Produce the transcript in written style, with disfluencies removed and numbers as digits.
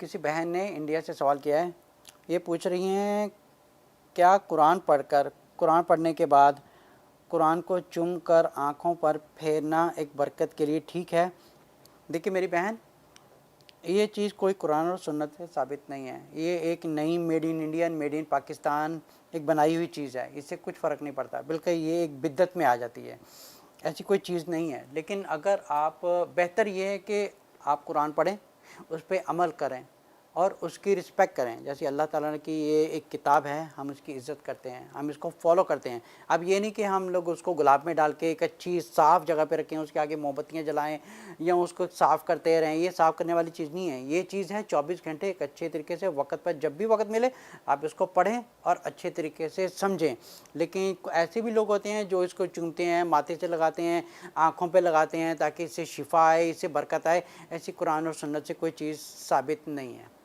किसी बहन ने इंडिया से सवाल किया है। ये पूछ रही हैं, क्या कुरान पढ़ने के बाद कुरान को चूम कर आँखों पर फेरना एक बरकत के लिए ठीक है? देखिए मेरी बहन, ये चीज़ कोई कुरान और सुन्नत से साबित नहीं है। ये एक नई made in India, made in Pakistan एक बनाई हुई चीज़ है। इससे कुछ फ़र्क नहीं पड़ता, बल्कि ये एक बिद्दत में आ जाती है। ऐसी कोई चीज़ नहीं है। लेकिन अगर आप, बेहतर ये है कि आप कुरान पढ़ें, उस पर अमल करें और उसकी रिस्पेक्ट करें। जैसे अल्लाह ताला की ये एक किताब है, हम उसकी इज़्ज़त करते हैं, हम इसको फॉलो करते हैं। अब ये नहीं कि हम लोग उसको गुलाब में डाल के एक अच्छी साफ़ जगह पे रखें, उसके आगे मोमबत्तियाँ जलाएं या उसको साफ़ करते रहें। ये साफ़ करने वाली चीज़ नहीं है। ये चीज़ है 24 घंटे एक अच्छे तरीके से वक़्त पर, जब भी वक़्त मिले आप इसको पढ़ें और अच्छे तरीके से समझें। लेकिन ऐसे भी लोग होते हैं जो इसको चूमते हैं, माथे से लगाते हैं, आँखों पे लगाते हैं ताकि इससे शिफ़ा आए, इससे बरकत आए। ऐसी कुरान और सुन्नत से कोई चीज़ साबित नहीं है।